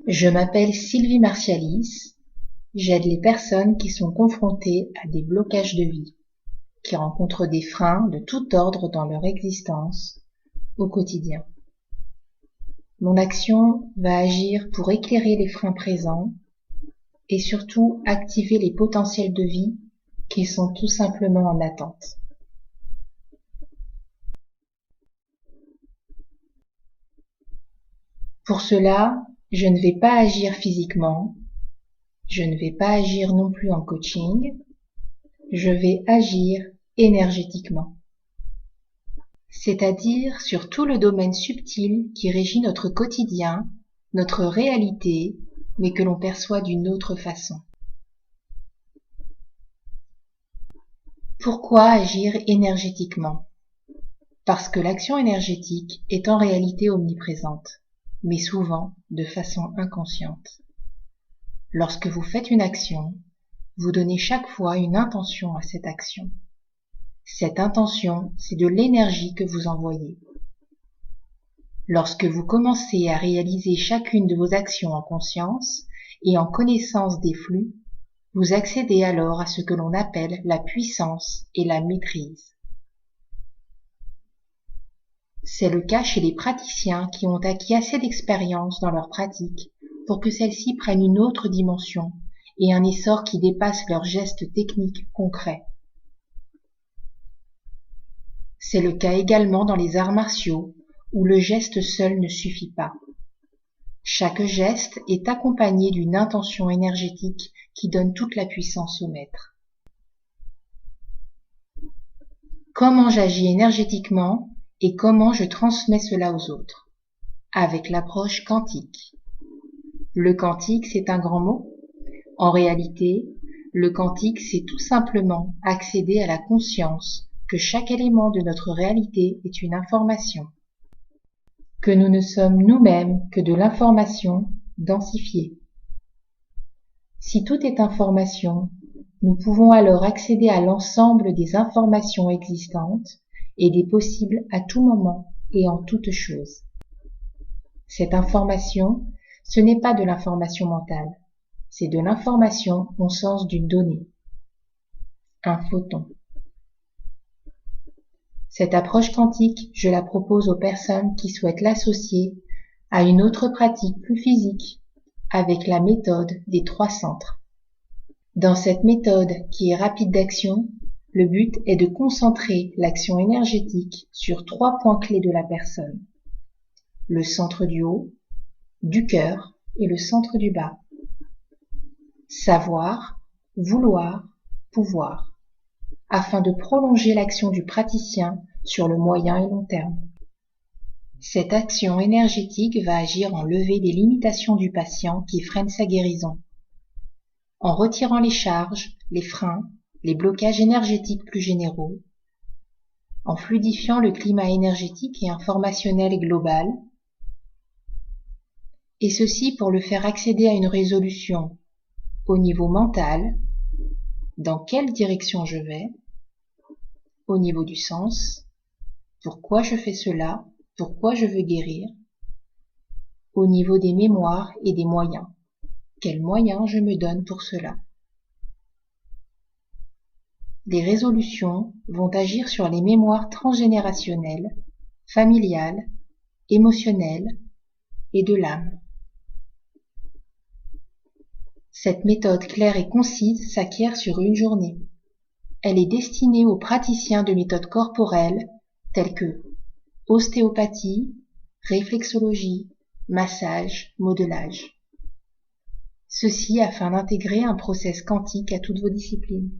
Je m'appelle Sylvie Martialis, j'aide les personnes qui sont confrontées à des blocages de vie, qui rencontrent des freins de tout ordre dans leur existence au quotidien. Mon action va agir pour éclairer les freins présents et surtout activer les potentiels de vie qui sont tout simplement en attente. Pour cela, je ne vais pas agir physiquement, je ne vais pas agir non plus en coaching, je vais agir énergétiquement, c'est-à-dire sur tout le domaine subtil qui régit notre quotidien, notre réalité, mais que l'on perçoit d'une autre façon. Pourquoi agir énergétiquement? Parce que l'action énergétique est en réalité omniprésente, mais souvent de façon inconsciente. Lorsque vous faites une action, vous donnez chaque fois une intention à cette action. Cette intention, c'est de l'énergie que vous envoyez. Lorsque vous commencez à réaliser chacune de vos actions en conscience et en connaissance des flux, vous accédez alors à ce que l'on appelle la puissance et la maîtrise. C'est le cas chez les praticiens qui ont acquis assez d'expérience dans leur pratique pour que celle-ci prenne une autre dimension et un essor qui dépasse leurs gestes techniques concrets. C'est le cas également dans les arts martiaux, où le geste seul ne suffit pas. Chaque geste est accompagné d'une intention énergétique qui donne toute la puissance au maître. Comment j'agis énergétiquement et comment je transmets cela aux autres? Avec l'approche quantique. Le quantique, c'est un grand mot. En réalité, le quantique, c'est tout simplement accéder à la conscience que chaque élément de notre réalité est une information, que nous ne sommes nous-mêmes que de l'information densifiée. Si tout est information, nous pouvons alors accéder à l'ensemble des informations existantes et des possibles à tout moment et en toute chose. Cette information, ce n'est pas de l'information mentale, c'est de l'information au sens d'une donnée, un photon. Cette approche quantique, je la propose aux personnes qui souhaitent l'associer à une autre pratique plus physique, avec la méthode des 3 centres. Dans cette méthode, qui est rapide d'action, le but est de concentrer l'action énergétique sur 3 points clés de la personne. Le centre du haut, du cœur et le centre du bas. Savoir, vouloir, pouvoir, afin de prolonger l'action du praticien sur le moyen et long terme. Cette action énergétique va agir en lever les limitations du patient qui freinent sa guérison, en retirant les charges, les freins, les blocages énergétiques plus généraux, en fluidifiant le climat énergétique et informationnel global, et ceci pour le faire accéder à une résolution au niveau mental, dans quelle direction je vais, au niveau du sens, pourquoi je fais cela, pourquoi je veux guérir, au niveau des mémoires et des moyens, quels moyens je me donne pour cela. Les résolutions vont agir sur les mémoires transgénérationnelles, familiales, émotionnelles et de l'âme. Cette méthode claire et concise s'acquiert sur une journée. Elle est destinée aux praticiens de méthodes corporelles telles que ostéopathie, réflexologie, massage, modelage. Ceci afin d'intégrer un process quantique à toutes vos disciplines.